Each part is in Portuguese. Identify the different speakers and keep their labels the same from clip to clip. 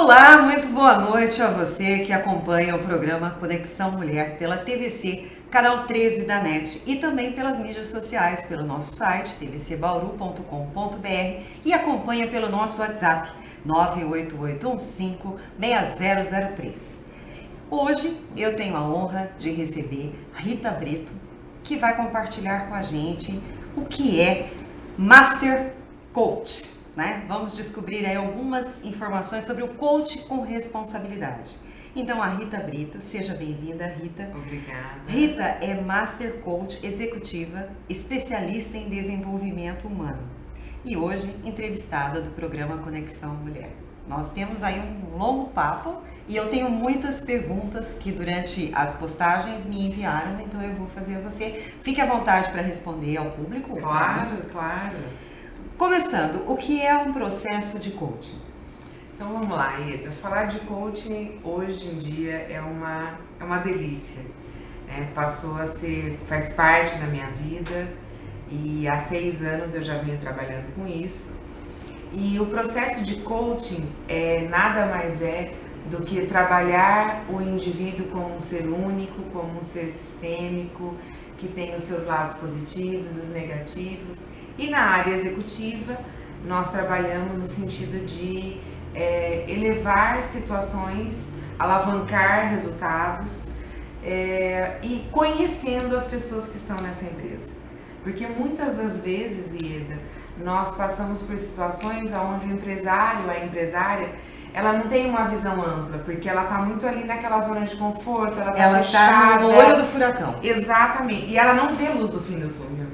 Speaker 1: Olá, muito boa noite a você que acompanha o programa Conexão Mulher pela TVC, canal 13 da NET e também pelas mídias sociais, pelo nosso site tvcbauru.com.br e acompanha pelo nosso WhatsApp 988156003. Hoje eu tenho a honra de receber Rita Brito, que vai compartilhar com a gente o que é Master Coach, né? Vamos descobrir aí algumas informações sobre o coach com responsabilidade. Então, a Rita Brito, seja bem-vinda, Rita.
Speaker 2: Obrigada.
Speaker 1: Rita é Master Coach executiva, especialista em desenvolvimento humano e hoje entrevistada do programa Conexão Mulher. Nós temos aí um longo papo e eu tenho muitas perguntas que durante as postagens me enviaram, então eu vou fazer a você. Fique à vontade para responder ao público.
Speaker 2: Claro, claro.
Speaker 1: Começando, o que é um processo de coaching?
Speaker 2: Então vamos lá, Eda. Falar de coaching hoje em dia é uma delícia. Passou a ser, faz parte da minha vida e há 6 anos eu já venho trabalhando com isso. E o processo de coaching nada mais é do que trabalhar o indivíduo como um ser único, como um ser sistêmico, que tem os seus lados positivos, os negativos. E na área executiva, nós trabalhamos no sentido de elevar situações, alavancar resultados e conhecendo as pessoas que estão nessa empresa. Porque muitas das vezes, Ieda, nós passamos por situações onde o empresário, a empresária, ela não tem uma visão ampla, porque ela está muito ali naquela zona de conforto, ela está fechada.
Speaker 1: No olho do furacão.
Speaker 2: Exatamente, e ela não vê luz do fim do túnel.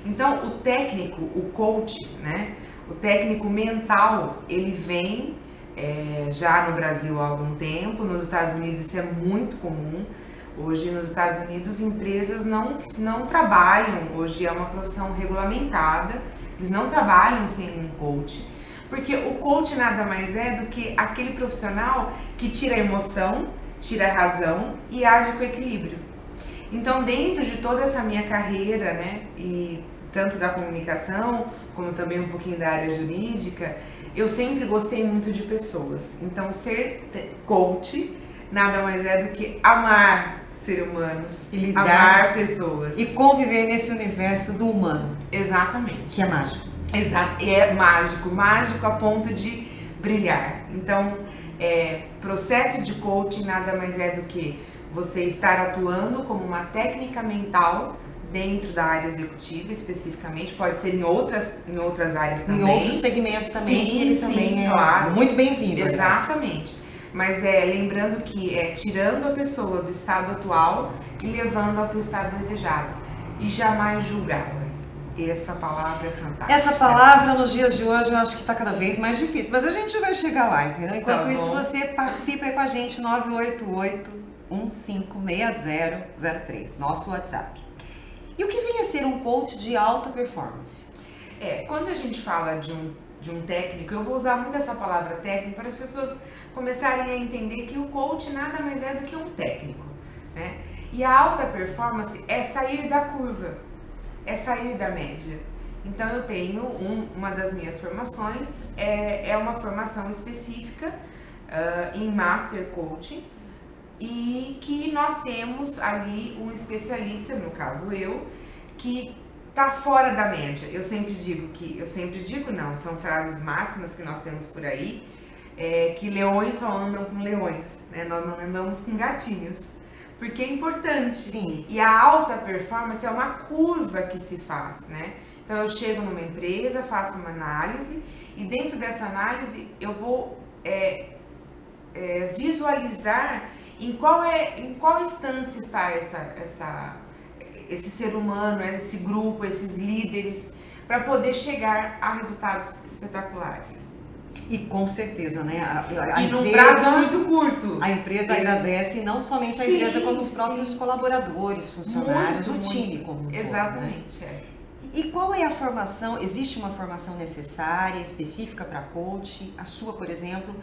Speaker 2: Então, o técnico, o coach, né, o técnico mental, ele vem já no Brasil há algum tempo, nos Estados Unidos isso é muito comum. Hoje, nos Estados Unidos, empresas não trabalham, hoje é uma profissão regulamentada, eles não trabalham sem um coach, porque o coach nada mais é do que aquele profissional que tira a emoção, tira a razão e age com equilíbrio. Então, dentro de toda essa minha carreira, né, e tanto da comunicação, como também um pouquinho da área jurídica, eu sempre gostei muito de pessoas. Então, ser coach nada mais é do que amar seres humanos,
Speaker 1: e lidar,
Speaker 2: amar pessoas.
Speaker 1: E conviver nesse universo do humano.
Speaker 2: Exatamente.
Speaker 1: Que é mágico.
Speaker 2: Exato. É mágico, mágico a ponto de brilhar. Então, processo de coaching nada mais é do que você estar atuando como uma técnica mental dentro da área executiva, especificamente, pode ser em outras áreas também.
Speaker 1: Em outros segmentos também,
Speaker 2: sim,
Speaker 1: ele
Speaker 2: sim,
Speaker 1: também
Speaker 2: claro.
Speaker 1: Muito bem-vindo.
Speaker 2: Exatamente. Mas lembrando que tirando a pessoa do estado atual e levando-a para o estado desejado. E jamais julgá-la. Essa palavra é fantástica.
Speaker 1: Essa palavra nos dias de hoje eu acho que está cada vez mais difícil, mas a gente vai chegar lá, entendeu? Enquanto isso, você participa aí com a gente, 988-156003, nosso WhatsApp. E o que vem a ser um coach de alta performance?
Speaker 2: Quando a gente fala de um técnico, eu vou usar muito essa palavra técnico para as pessoas começarem a entender que o coach nada mais é do que um técnico, né? E a alta performance é sair da curva, é sair da média. Então eu tenho uma das minhas formações, é uma formação específica em Master Coaching, e que nós temos ali um especialista, no caso eu, que está fora da média. Eu sempre digo não, são frases máximas que nós temos por aí, que leões só andam com leões, né? Nós não andamos com gatinhos, porque é importante.
Speaker 1: Sim.
Speaker 2: E a alta performance é uma curva que se faz, né? Então eu chego numa empresa, faço uma análise e dentro dessa análise eu vou visualizar em qual instância está esse ser humano, esse grupo, esses líderes, para poder chegar a resultados espetaculares.
Speaker 1: E com certeza, né?
Speaker 2: E num prazo muito curto.
Speaker 1: A empresa agradece não somente a empresa, como os próprios colaboradores, funcionários, o time como um todo, né?
Speaker 2: Exatamente,
Speaker 1: E qual é a formação? Existe uma formação necessária, específica para coach? A sua, por exemplo,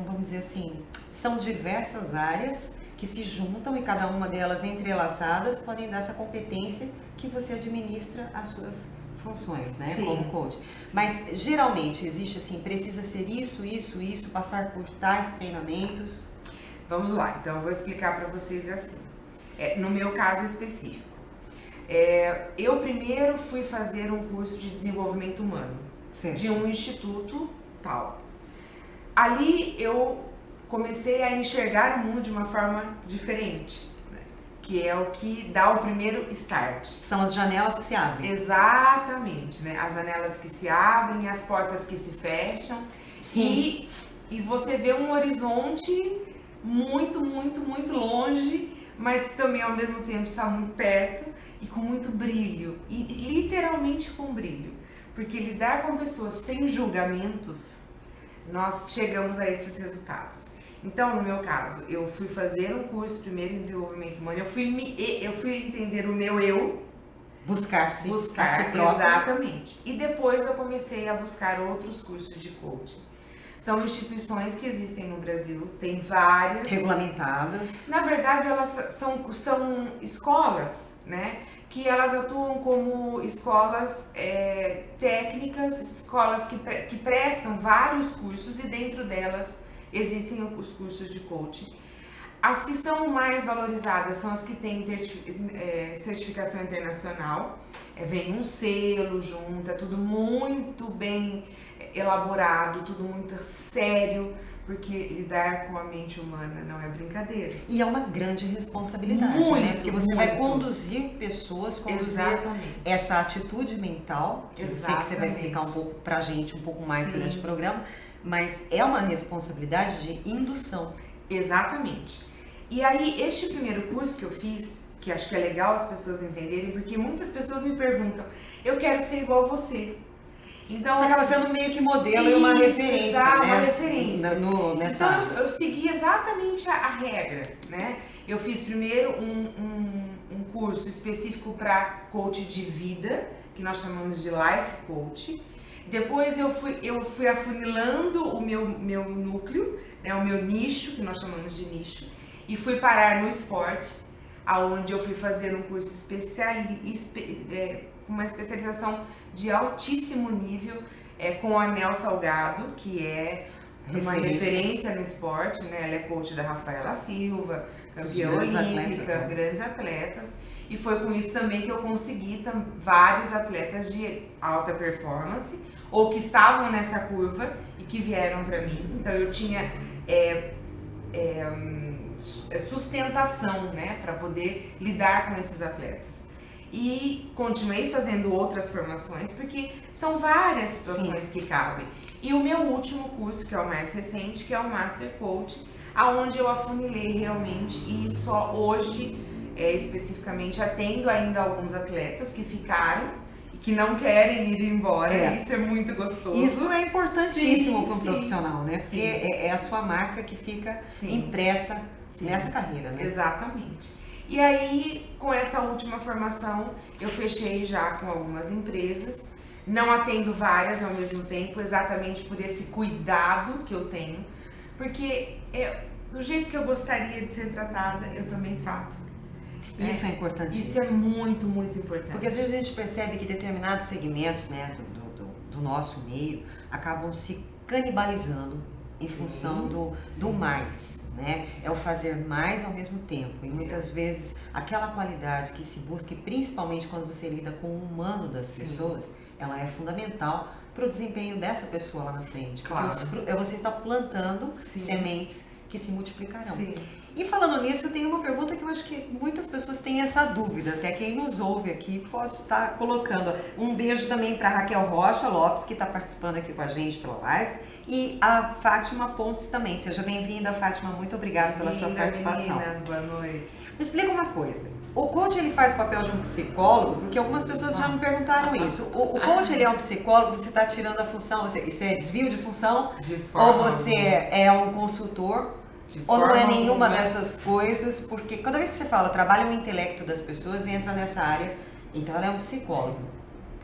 Speaker 1: vamos dizer assim, são diversas áreas que se juntam e cada uma delas entrelaçadas podem dar essa competência que você administra as suas funções, né?
Speaker 2: Sim.
Speaker 1: Como coach. Mas geralmente existe assim, precisa ser isso, passar por tais treinamentos.
Speaker 2: Vamos lá, então eu vou explicar para vocês assim. No meu caso específico, eu primeiro fui fazer um curso de desenvolvimento humano,
Speaker 1: Certo.
Speaker 2: de um instituto tal. Ali eu comecei a enxergar o mundo de uma forma diferente, né? Que é o que dá o primeiro start.
Speaker 1: São as janelas que se abrem.
Speaker 2: Exatamente, né? As janelas que se abrem, as portas que se fecham.
Speaker 1: Sim.
Speaker 2: E você vê um horizonte muito longe, mas que também ao mesmo tempo está muito perto e com muito brilho, e literalmente com brilho, porque lidar com pessoas sem julgamentos, nós chegamos a esses resultados. Então, no meu caso, eu fui fazer um curso primeiro em desenvolvimento humano, eu fui entender o meu eu,
Speaker 1: Buscar-se.
Speaker 2: buscar,
Speaker 1: a si próprio.
Speaker 2: exatamente, e depois eu comecei a buscar outros cursos de coaching. São instituições que existem no Brasil, tem várias.
Speaker 1: Regulamentadas.
Speaker 2: Na verdade, elas são escolas, né? Que elas atuam como escolas técnicas, escolas que prestam vários cursos e dentro delas existem os cursos de coaching. As que são mais valorizadas são as que têm certificação internacional, vem um selo junto, é tudo muito bem elaborado, tudo muito sério, porque lidar com a mente humana não é brincadeira.
Speaker 1: E é uma grande responsabilidade,
Speaker 2: Muito,
Speaker 1: né? Porque você vai
Speaker 2: muito.
Speaker 1: conduzir pessoas, conduzir
Speaker 2: Exatamente.
Speaker 1: essa atitude mental, que eu sei que você vai explicar um pouco pra gente, um pouco mais
Speaker 2: Sim.
Speaker 1: durante o programa, mas é uma responsabilidade de indução.
Speaker 2: Exatamente. E aí, este primeiro curso que eu fiz, que acho que é legal as pessoas entenderem, porque muitas pessoas me perguntam, eu quero ser igual a você. Então,
Speaker 1: Você acaba sendo meio que modelo e uma referência,
Speaker 2: exato,
Speaker 1: né?
Speaker 2: uma referência.
Speaker 1: Nessa
Speaker 2: Então, eu segui exatamente a regra, né? Eu fiz primeiro um curso específico para coach de vida, que nós chamamos de Life Coach. Depois eu fui afunilando o meu núcleo, né, o meu nicho, que nós chamamos de nicho, e fui parar no esporte, aonde eu fui fazer um curso com uma especialização de altíssimo nível, com o Anel Salgado, que é uma referência no esporte, né? Ela é coach da Rafaela Silva, campeã olímpica, grandes atletas. E foi com isso também que eu consegui vários atletas de alta performance, ou que estavam nessa curva e que vieram para mim. Então eu tinha sustentação, né, para poder lidar com esses atletas. E continuei fazendo outras formações, porque são várias situações que cabem. E o meu último curso, que é o mais recente, que é o Master Coach, aonde eu afunilei realmente e só hoje, especificamente, atendo ainda alguns atletas que ficaram e que não querem ir embora. Isso é muito gostoso.
Speaker 1: Isso é importantíssimo para um profissional, né?
Speaker 2: Sim.
Speaker 1: Porque é a sua marca que fica impressa nessa carreira, né?
Speaker 2: Exatamente. E aí, com essa última formação, eu fechei já com algumas empresas. Não atendo várias ao mesmo tempo, exatamente por esse cuidado que eu tenho. Porque do jeito que eu gostaria de ser tratada, eu também trato.
Speaker 1: Isso é importante.
Speaker 2: Isso é muito, muito importante.
Speaker 1: Porque às vezes a gente percebe que determinados segmentos, né, do nosso meio acabam se canibalizando em função do mais, né? É o fazer mais ao mesmo tempo. E muitas vezes aquela qualidade que se busca, e principalmente quando você lida com o humano das pessoas, ela é fundamental para o desempenho dessa pessoa lá na frente.
Speaker 2: Claro.
Speaker 1: Porque você está plantando sementes que se multiplicarão.
Speaker 2: Sim.
Speaker 1: E falando nisso, eu tenho uma pergunta que eu acho que muitas pessoas têm essa dúvida, até quem nos ouve aqui pode estar colocando. Um beijo também para Raquel Rocha Lopes, que está participando aqui com a gente pela live, e a Fátima Pontes também. Seja bem-vinda, Fátima, muito obrigada pela sua participação.
Speaker 2: Meninas, boa noite.
Speaker 1: Me explica uma coisa, o coach ele faz o papel de um psicólogo, porque algumas pessoas já me perguntaram isso. O coach ele é um psicólogo, você está tirando a função, isso é desvio de função? Ou você é um consultor? Ou não é nenhuma dessas coisas, porque cada vez que você fala trabalha o intelecto das pessoas, entra nessa área, então ela é um psicólogo.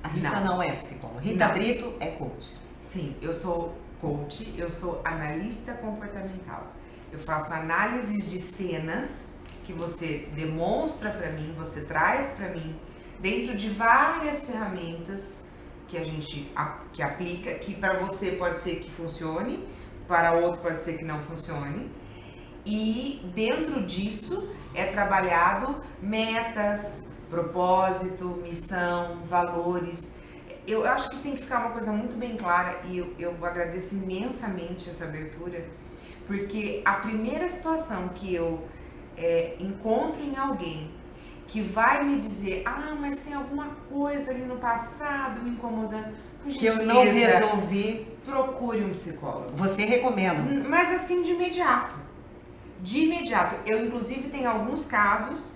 Speaker 1: A Rita não é psicóloga. Rita Brito é coach.
Speaker 2: Sim, eu sou coach, eu sou analista comportamental. eu faço análises de cenas que você demonstra para mim, você traz para mim, dentro de várias ferramentas que a gente que aplica, que para você pode ser que funcione, para outro pode ser que não funcione. E dentro disso é trabalhado metas, propósito, missão, valores. Eu acho que tem que ficar uma coisa muito bem clara e eu agradeço imensamente essa abertura, porque a primeira situação que eu encontro em alguém que vai me dizer, mas tem alguma coisa ali no passado me incomodando, por
Speaker 1: que eu
Speaker 2: gentileza,
Speaker 1: não resolvi,
Speaker 2: procure um psicólogo.
Speaker 1: Você recomenda?
Speaker 2: Mas assim, de imediato. De imediato. Eu, inclusive, tenho alguns casos,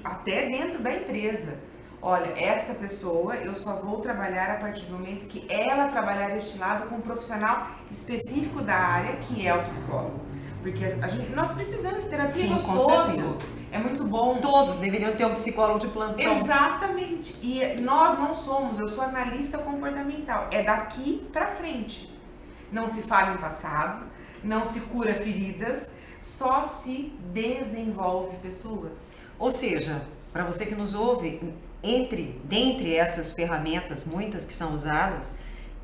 Speaker 2: até dentro da empresa. Olha, esta pessoa eu só vou trabalhar a partir do momento que ela trabalhar este lado com um profissional específico da área, que é o psicólogo. Porque nós precisamos de terapia.
Speaker 1: Sim,
Speaker 2: gostoso.
Speaker 1: Com certeza.
Speaker 2: É muito bom.
Speaker 1: Todos deveriam ter um psicólogo de plantão.
Speaker 2: Exatamente. E nós não somos, eu sou analista comportamental. É daqui pra frente. Não se fala em passado, não se cura feridas, só se desenvolve pessoas.
Speaker 1: Ou seja, para você que nos ouve, dentre essas ferramentas, muitas que são usadas,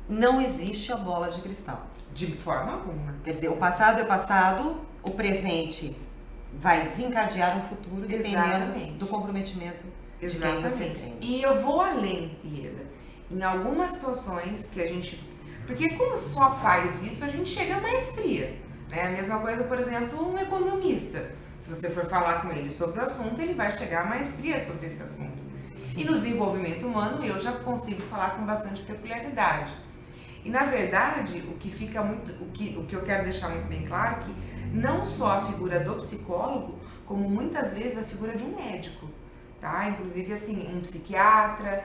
Speaker 1: não existe a bola de cristal.
Speaker 2: De forma alguma.
Speaker 1: Quer dizer, o passado é passado, o presente vai desencadear um futuro dependendo do comprometimento de quem você tem.
Speaker 2: E eu vou além, Ieda. Em algumas situações que a gente... Porque como só faz isso, a gente chega à maestria. Né? A mesma coisa, por exemplo, um economista. Se você for falar com ele sobre o assunto, ele vai chegar à maestria sobre esse assunto. Sim. E no desenvolvimento humano, eu já consigo falar com bastante peculiaridade. E na verdade, o que eu quero deixar muito bem claro é que não só a figura do psicólogo, como muitas vezes a figura de um médico, tá? Inclusive assim, um psiquiatra,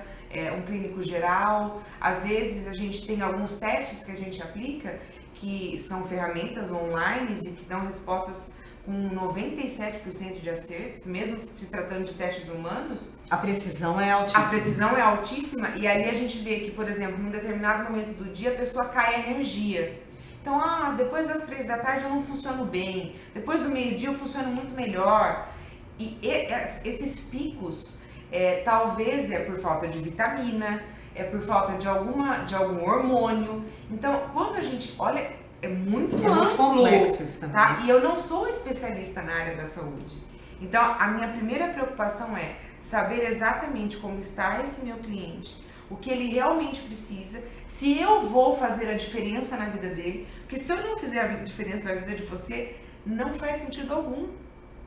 Speaker 2: um clínico geral. Às vezes a gente tem alguns testes que a gente aplica que são ferramentas online e que dão respostas com 97% de acertos, mesmo se tratando de testes humanos.
Speaker 1: A precisão é altíssima.
Speaker 2: A precisão é altíssima e ali a gente vê que, por exemplo, num determinado momento do dia a pessoa cai a energia. Então, depois das 3 da tarde eu não funciono bem, depois do meio-dia eu funciono muito melhor. E esses picos, talvez é por falta de vitamina, é por falta de algum hormônio. Então, quando a gente olha... É muito
Speaker 1: complexo isso também.
Speaker 2: Tá? E eu não sou especialista na área da saúde. Então, a minha primeira preocupação é saber exatamente como está esse meu cliente, o que ele realmente precisa, se eu vou fazer a diferença na vida dele, porque se eu não fizer a diferença na vida de você, não faz sentido algum.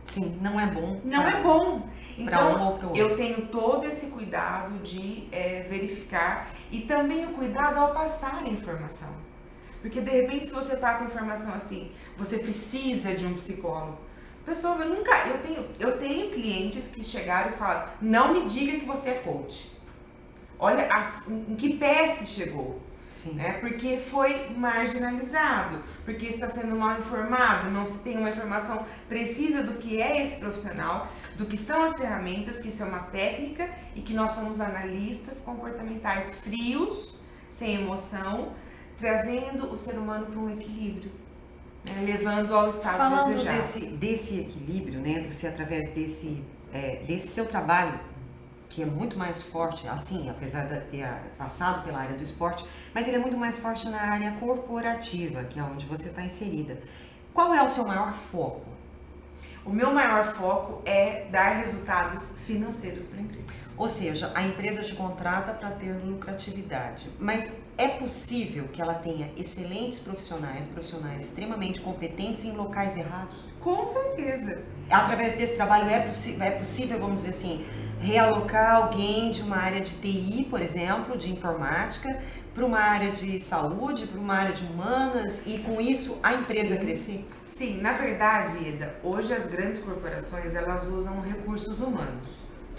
Speaker 1: Sim, não é bom.
Speaker 2: Não é bom. Então,
Speaker 1: um ou pro outro.
Speaker 2: Eu tenho todo esse cuidado de verificar e também o cuidado ao passar a informação. Porque de repente, se você passa a informação assim, você precisa de um psicólogo. Pessoal, eu tenho clientes que chegaram e falaram, não me diga que você é coach. Olha em que pé se chegou.
Speaker 1: Sim.
Speaker 2: Né? Porque foi marginalizado, porque está sendo mal informado, não se tem uma informação precisa do que é esse profissional, do que são as ferramentas, que isso é uma técnica e que nós somos analistas comportamentais frios, sem emoção, trazendo o ser humano para um equilíbrio, né? Levando ao estado desejado.
Speaker 1: Falando desse equilíbrio, né? Você através desse seu trabalho, que é muito mais forte, assim, apesar de ter passado pela área do esporte, mas ele é muito mais forte na área corporativa, que é onde você está inserida. Qual é o seu maior foco?
Speaker 2: O meu maior foco é dar resultados financeiros para a empresa.
Speaker 1: Ou seja, a empresa te contrata para ter lucratividade, mas é possível que ela tenha excelentes profissionais extremamente competentes em locais errados?
Speaker 2: Com certeza.
Speaker 1: Através desse trabalho é possível, vamos dizer assim, realocar alguém de uma área de TI, por exemplo, de informática, para uma área de saúde, para uma área de humanas e com isso a empresa crescer?
Speaker 2: Sim, na verdade, Ida, hoje as grandes corporações elas usam recursos humanos,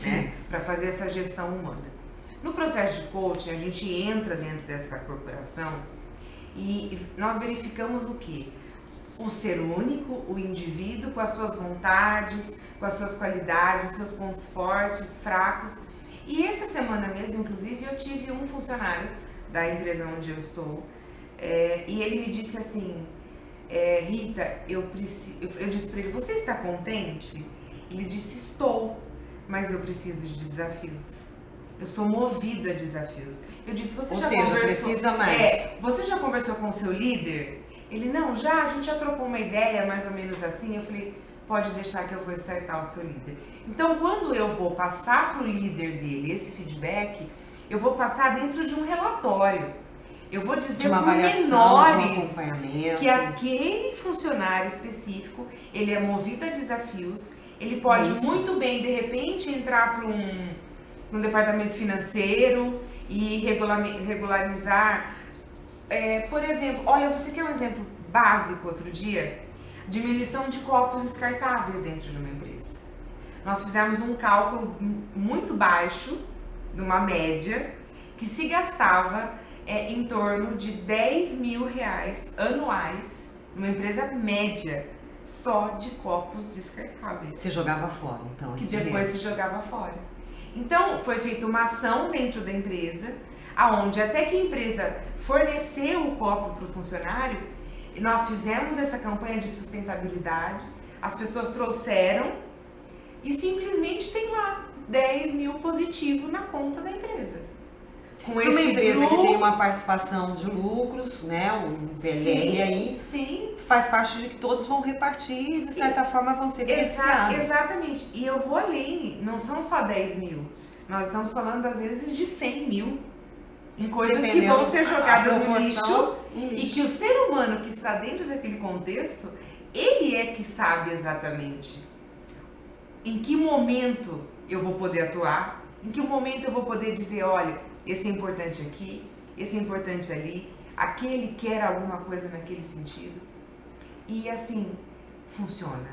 Speaker 2: né, para fazer essa gestão humana. No processo de coaching, a gente entra dentro dessa corporação e nós verificamos o quê? O ser único, o indivíduo com as suas vontades, com as suas qualidades, seus pontos fortes, fracos. E essa semana mesmo, inclusive, eu tive um funcionário da empresa onde eu estou e ele me disse assim, Rita, eu disse para ele, você está contente? Ele disse, estou, mas eu preciso de desafios. Eu sou movida a desafios. Eu disse, você já conversou?
Speaker 1: Precisa mais.
Speaker 2: Você já conversou com o seu líder? Ele, não, a gente já trocou uma ideia mais ou menos assim. Eu falei, pode deixar que eu vou startar o seu líder. Então, quando eu vou passar para o líder dele esse feedback, eu vou passar dentro de um relatório. Eu vou dizer pormenores que aquele funcionário específico, ele é movido a desafios, ele pode muito bem, de repente, entrar para um departamento financeiro e regularizar. Por exemplo, olha, você quer um exemplo básico outro dia? Diminuição de copos descartáveis dentro de uma empresa. Nós fizemos um cálculo muito baixo, numa média, que se gastava em torno de 10 mil reais anuais, numa empresa média, só de copos descartáveis.
Speaker 1: Se jogava fora, então.
Speaker 2: Que depois se jogava fora. Então, foi feita uma ação dentro da empresa, aonde até que a empresa forneceu o copo para o funcionário, nós fizemos essa campanha de sustentabilidade, as pessoas trouxeram e simplesmente tem lá 10 mil positivo na conta da empresa.
Speaker 1: Com uma empresa que tem uma participação de lucros, né, um PLR aí,
Speaker 2: sim,
Speaker 1: faz parte de que todos vão repartir e de certa forma vão ser beneficiados.
Speaker 2: Exatamente. E eu vou além, não são só 10 mil, nós estamos falando às vezes de 100 mil em coisas que vão ser jogadas no lixo e que o ser humano que está dentro daquele contexto, ele é que sabe exatamente em que momento eu vou poder atuar, em que momento eu vou poder dizer, olha, esse é importante aqui, esse é importante ali, aquele quer alguma coisa naquele sentido. E assim, funciona.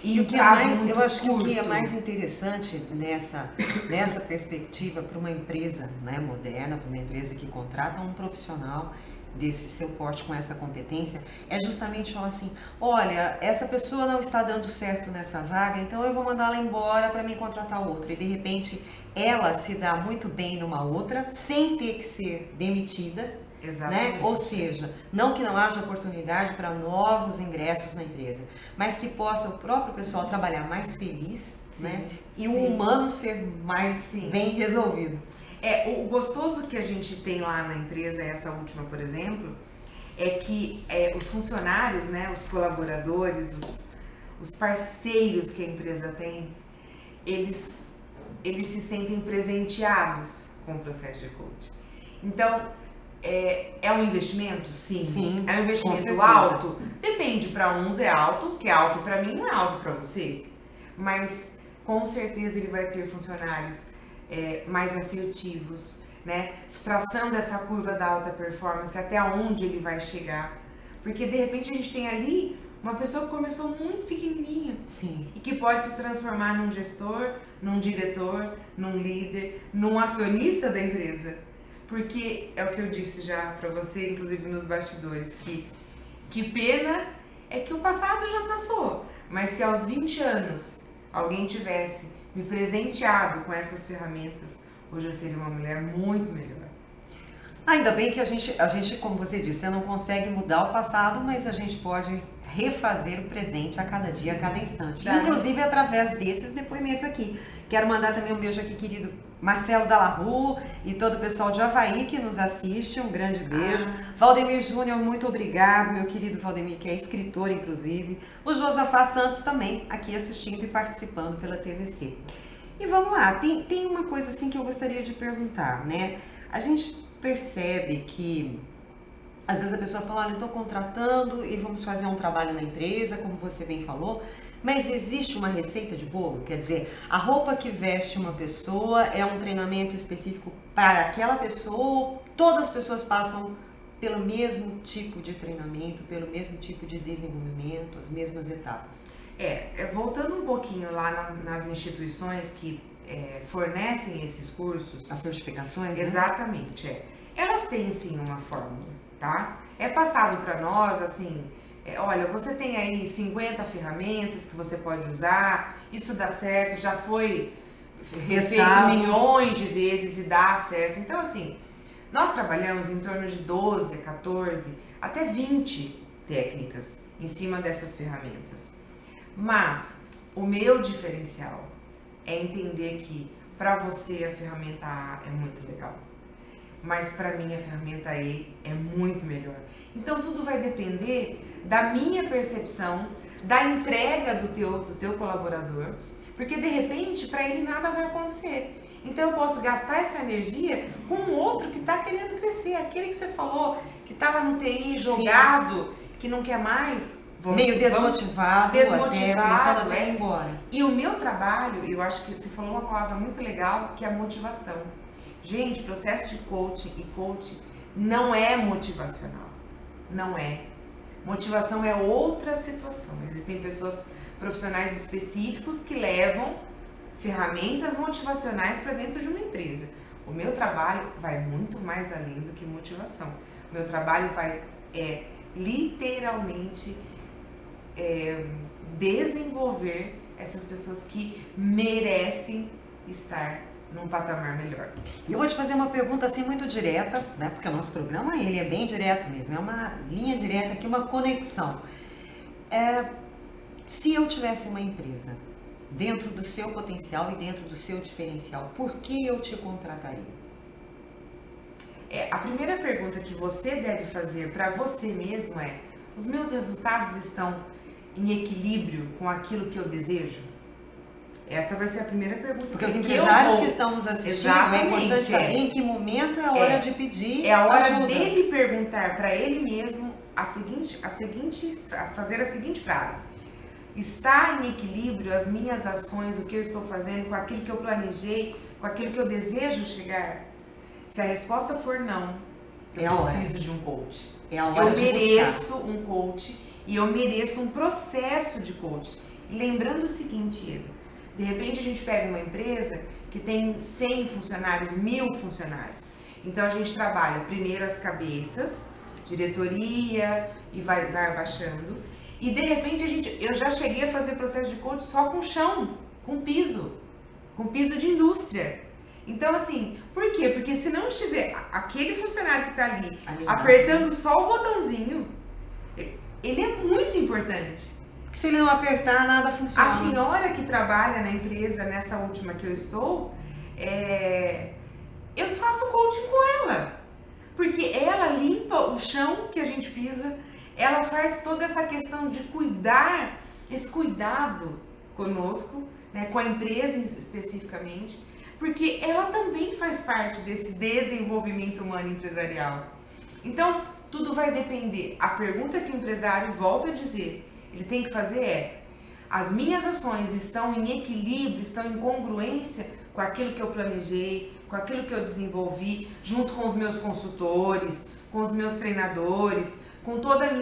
Speaker 1: E o que é mais, eu acho que o que é mais interessante nessa perspectiva para uma empresa, né, moderna, para uma empresa que contrata um profissional desse seu porte com essa competência, é justamente falar assim, olha, essa pessoa não está dando certo nessa vaga, então eu vou mandá-la embora para me contratar outra. E de repente ela se dá muito bem numa outra, sem ter que ser demitida. Né? Ou seja, não que não haja oportunidade para novos ingressos na empresa, mas que possa o próprio pessoal trabalhar mais feliz, né? E o humano ser mais bem resolvido.
Speaker 2: O gostoso que a gente tem lá na empresa, essa última, por exemplo, é que os funcionários, né, os colaboradores, os parceiros que a empresa tem, eles se sentem presenteados com o processo de coaching. Então, é um investimento? Sim. É um investimento alto? Depende, para uns é alto, que é alto para mim, não é alto para você. Mas com certeza ele vai ter funcionários mais assertivos, né? Traçando essa curva da alta performance até onde ele vai chegar. Porque de repente a gente tem ali uma pessoa que começou muito pequenininha.
Speaker 1: Sim.
Speaker 2: E que pode se transformar num gestor, num diretor, num líder, num acionista da empresa. Porque é o que eu disse já pra você, inclusive nos bastidores, que pena é que o passado já passou. Mas se aos 20 anos alguém tivesse me presenteado com essas ferramentas, hoje eu seria uma mulher muito melhor.
Speaker 1: Ainda bem que a gente, como você disse, você não consegue mudar o passado, mas a gente pode refazer o presente a cada dia, a cada instante. Inclusive através desses depoimentos aqui. Quero mandar também um beijo aqui, querido Marcelo Dallarru e todo o pessoal de Avaí que nos assiste, um grande beijo. Valdemir Júnior, muito obrigado, meu querido Valdemir, que é escritor, inclusive. O Josafá Santos também aqui assistindo e participando pela TVC. E vamos lá, tem uma coisa assim que eu gostaria de perguntar, né? A gente percebe que às vezes a pessoa fala, olha, eu estou contratando e vamos fazer um trabalho na empresa, como você bem falou, mas existe uma receita de bolo? Quer dizer, a roupa que veste uma pessoa é um treinamento específico para aquela pessoa, todas as pessoas passam pelo mesmo tipo de treinamento, pelo mesmo tipo de desenvolvimento, as mesmas etapas?
Speaker 2: Voltando um pouquinho lá nas instituições que fornecem esses cursos...
Speaker 1: As certificações,
Speaker 2: exatamente,
Speaker 1: né?
Speaker 2: Elas têm sim uma fórmula, tá? É passado para nós, assim, olha, você tem aí 50 ferramentas que você pode usar, isso dá certo, já foi refeito milhões de vezes e dá certo. Então, assim, nós trabalhamos em torno de 12, 14, até 20 técnicas em cima dessas ferramentas. Mas o meu diferencial é entender que para você a ferramenta A é muito legal, mas para mim a ferramenta E é muito melhor. Então tudo vai depender da minha percepção, da entrega do teu colaborador, porque de repente para ele nada vai acontecer. Então eu posso gastar essa energia com um outro que está querendo crescer, aquele que você falou, que está lá no TI jogado, sim, que não quer mais.
Speaker 1: Meio desmotivado, até pensando até ir embora.
Speaker 2: E o meu trabalho, eu acho que você falou uma palavra muito legal, que é a motivação. Gente, processo de coaching e coaching não é motivacional. Não é. Motivação é outra situação. Existem pessoas, profissionais específicos que levam ferramentas motivacionais para dentro de uma empresa. O meu trabalho vai muito mais além do que motivação. O meu trabalho vai literalmente desenvolver essas pessoas que merecem estar num patamar melhor.
Speaker 1: E eu vou te fazer uma pergunta assim muito direta, né? Porque o nosso programa ele é bem direto mesmo, é uma linha direta aqui, uma conexão. Se eu tivesse uma empresa dentro do seu potencial e dentro do seu diferencial, por que eu te contrataria?
Speaker 2: A primeira pergunta que você deve fazer para você mesmo é: os meus resultados estão em equilíbrio com aquilo que eu desejo? Essa vai ser a primeira pergunta.
Speaker 1: Porque os empresários que estão nos assistindo, é importante saber em que momento é a hora de pedir
Speaker 2: é a hora
Speaker 1: ajuda.
Speaker 2: Dele perguntar para ele mesmo fazer a seguinte frase: está em equilíbrio as minhas ações, o que eu estou fazendo com aquilo que eu planejei, com aquilo que eu desejo chegar? Se a resposta for não, eu preciso de um coach. Eu mereço um coach e eu mereço um processo de coach. E lembrando o seguinte, Eda, de repente a gente pega uma empresa que tem 100 funcionários, 1000 funcionários. Então a gente trabalha primeiro as cabeças, diretoria e vai abaixando. E de repente eu já cheguei a fazer processo de coach só com chão, com piso de indústria. Então assim, por quê? Porque se não estiver aquele funcionário que está ali apertando só o botãozinho, ele é muito importante.
Speaker 1: Se ele não apertar, nada funciona.
Speaker 2: A senhora que trabalha na empresa, nessa última que eu estou, eu faço coaching com ela. Porque ela limpa o chão que a gente pisa, ela faz toda essa questão de cuidar, esse cuidado conosco, né, com a empresa especificamente, porque ela também faz parte desse desenvolvimento humano empresarial. Então, tudo vai depender. A pergunta que o empresário, volta a dizer, ele tem que fazer as minhas ações estão em equilíbrio, estão em congruência com aquilo que eu planejei, com aquilo que eu desenvolvi, junto com os meus consultores, com os meus treinadores, com toda a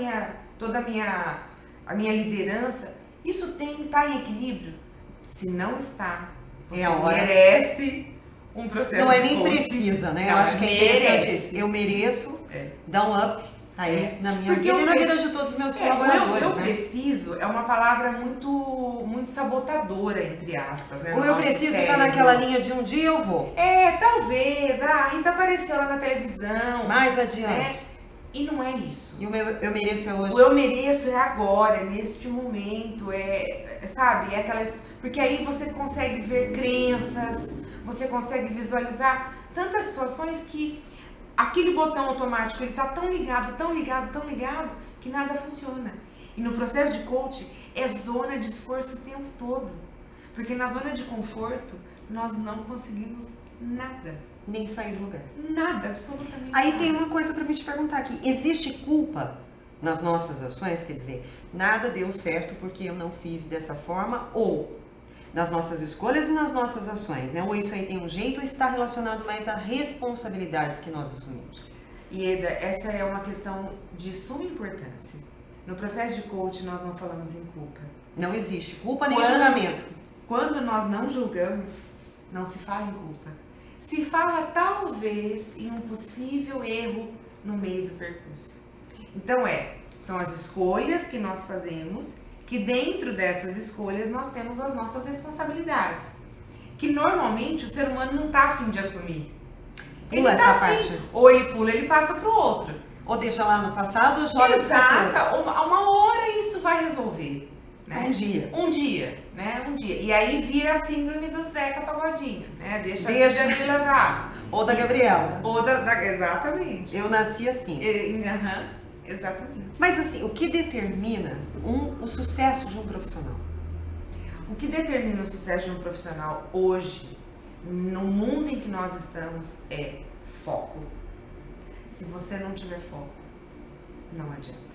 Speaker 2: minha liderança. Isso está em equilíbrio? Se não está, você merece um processo.
Speaker 1: Não é nem precisa, né? Eu acho que é interessante isso. Eu mereço dar um up aí na minha vida e na vida de todos os meus colaboradores.
Speaker 2: Eu preciso é uma palavra muito sabotadora, entre aspas, né?
Speaker 1: Ou eu preciso estar naquela linha de um dia eu vou.
Speaker 2: Talvez. A Rita apareceu lá na televisão.
Speaker 1: Mais adiante.
Speaker 2: E não é isso.
Speaker 1: E o meu eu mereço é hoje.
Speaker 2: O eu mereço é agora, é neste momento, sabe? Porque aí você consegue ver crenças, você consegue visualizar tantas situações que aquele botão automático, ele tá tão ligado, que nada funciona. E no processo de coaching é zona de esforço o tempo todo. Porque na zona de conforto, nós não conseguimos nada.
Speaker 1: Nem sair do lugar.
Speaker 2: Nada, absolutamente
Speaker 1: Aí
Speaker 2: nada.
Speaker 1: tem uma coisa pra me te perguntar aqui. Existe culpa nas nossas ações? Quer dizer, nada deu certo porque eu não fiz dessa forma, ou nas nossas escolhas e nas nossas ações, né? Ou isso aí tem um jeito, ou está relacionado mais a responsabilidades que nós assumimos?
Speaker 2: Eda, essa é uma questão de suma importância. No processo de coaching, nós não falamos em culpa.
Speaker 1: Não existe culpa nem julgamento.
Speaker 2: Quando nós não julgamos, não se fala em culpa. Se fala talvez em um possível erro no meio do percurso. Então são as escolhas que nós fazemos, que dentro dessas escolhas nós temos as nossas responsabilidades, que normalmente o ser humano não está a fim de assumir.
Speaker 1: Pula essa parte.
Speaker 2: Ou ele pula, ele passa para o outro.
Speaker 1: Ou deixa lá no passado ou joga no futuro.
Speaker 2: Exato, uma hora isso vai resolver. Né?
Speaker 1: Um dia.
Speaker 2: Né? Um dia. E aí vira a síndrome do Zeca Pagodinho, né? Deixa a vida me levar.
Speaker 1: Ou da Gabriela.
Speaker 2: Exatamente.
Speaker 1: Eu nasci assim.
Speaker 2: Exatamente.
Speaker 1: Mas assim, o que determina o sucesso de um profissional?
Speaker 2: O que determina o sucesso de um profissional hoje, no mundo em que nós estamos, é foco. Se você não tiver foco, não adianta.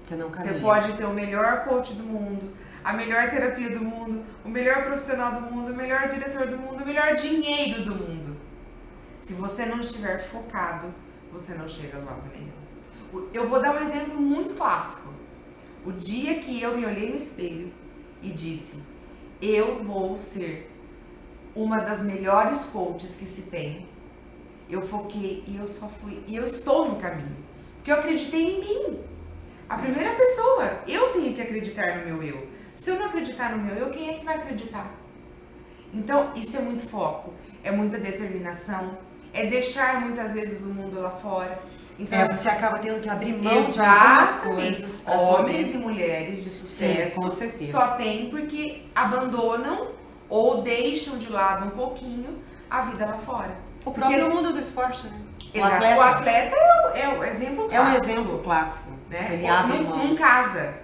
Speaker 2: Você pode ter o melhor coach do mundo, a melhor terapia do mundo, o melhor profissional do mundo, o melhor diretor do mundo, o melhor dinheiro do mundo. Se você não estiver focado, você não chega a lugar nenhum. Eu vou dar um exemplo muito clássico. O dia que eu me olhei no espelho e disse, eu vou ser uma das melhores coaches que se tem, eu foquei e eu só fui, e eu estou no caminho, porque eu acreditei em mim. A primeira pessoa, eu tenho que acreditar no meu eu. Se eu não acreditar no meu eu, quem é que vai acreditar? Então, isso é muito foco, é muita determinação, é deixar muitas vezes o mundo lá fora. Então,
Speaker 1: você acaba tendo que abrir mão de algumas coisas.
Speaker 2: Homens e mulheres de sucesso.
Speaker 1: Sim, com certeza.
Speaker 2: Só tem porque abandonam ou deixam de lado um pouquinho a vida lá fora.
Speaker 1: O próprio mundo do esporte, né?
Speaker 2: Exato. O atleta é o exemplo clássico.
Speaker 1: É um exemplo clássico.
Speaker 2: Né?
Speaker 1: Ele abre mão.
Speaker 2: Não casa.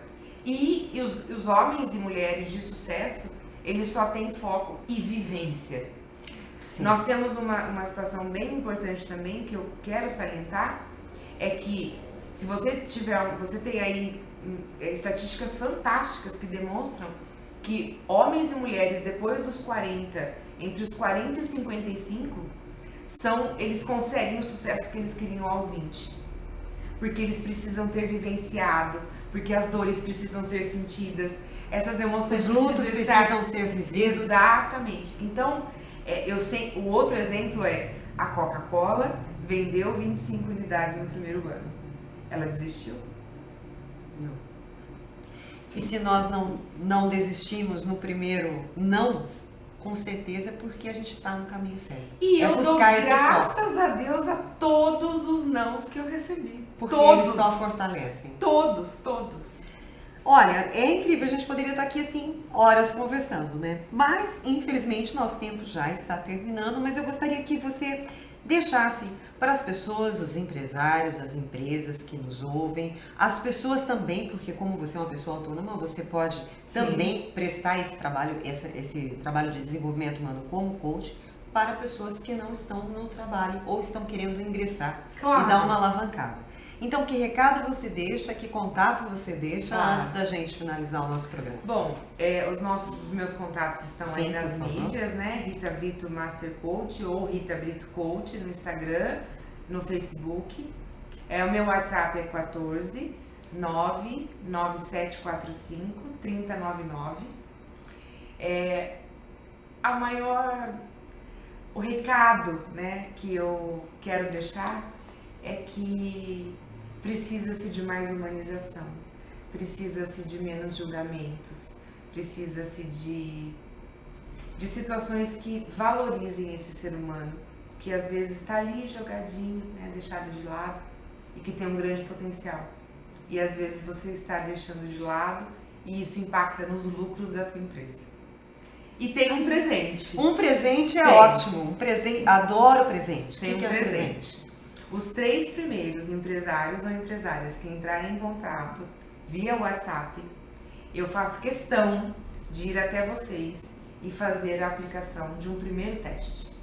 Speaker 2: E os homens e mulheres de sucesso, eles só têm foco e vivência. Sim. Nós temos uma situação bem importante também, que eu quero salientar, é que se você tem aí estatísticas fantásticas que demonstram que homens e mulheres depois dos 40, entre os 40 e os 55, eles conseguem o sucesso que eles queriam aos 20. Porque eles precisam ter vivenciado, porque as dores precisam ser sentidas, essas emoções
Speaker 1: os lutos precisam ser vividos.
Speaker 2: Exatamente. Então, o outro exemplo é a Coca-Cola vendeu 25 unidades no primeiro ano. Ela desistiu?
Speaker 1: Não. E se nós não desistimos no primeiro não, com certeza é porque a gente está no caminho certo.
Speaker 2: E eu dou graças a Deus a todos os nãos que eu recebi.
Speaker 1: Porque eles só fortalecem.
Speaker 2: Todos.
Speaker 1: Olha, é incrível, a gente poderia estar aqui assim, horas conversando, né? Mas, infelizmente, nosso tempo já está terminando, mas eu gostaria que você deixasse para as pessoas, os empresários, as empresas que nos ouvem, as pessoas também, porque como você é uma pessoa autônoma, você pode também prestar esse trabalho de desenvolvimento humano como coach para pessoas que não estão no trabalho ou estão querendo ingressar e dar uma alavancada. Então, que recado você deixa, que contato você deixa antes da gente finalizar o nosso programa?
Speaker 2: Bom, os meus contatos estão aí nas mídias, né? Rita Brito Master Coach ou Rita Brito Coach no Instagram, no Facebook. O meu WhatsApp é 14 99745 3099. O recado, né, que eu quero deixar é que precisa-se de mais humanização, precisa-se de menos julgamentos, precisa-se de situações que valorizem esse ser humano, que às vezes está ali jogadinho, né, deixado de lado e que tem um grande potencial. E às vezes você está deixando de lado e isso impacta nos lucros da tua empresa. E tem um presente.
Speaker 1: Um presente é ótimo. Adoro presente.
Speaker 2: Tem um presente. Os 3 primeiros empresários ou empresárias que entrarem em contato via WhatsApp, eu faço questão de ir até vocês e fazer a aplicação de um primeiro teste.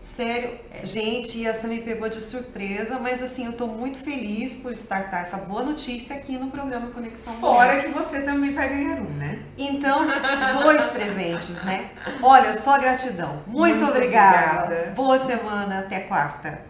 Speaker 1: Sério, gente, essa me pegou de surpresa, mas assim, eu tô muito feliz por startar essa boa notícia aqui no programa Conexão Mulher.
Speaker 2: Fora que você também vai ganhar um, né?
Speaker 1: Então, 2 presentes, né? Olha, só gratidão. Muito obrigada. Boa semana, até quarta.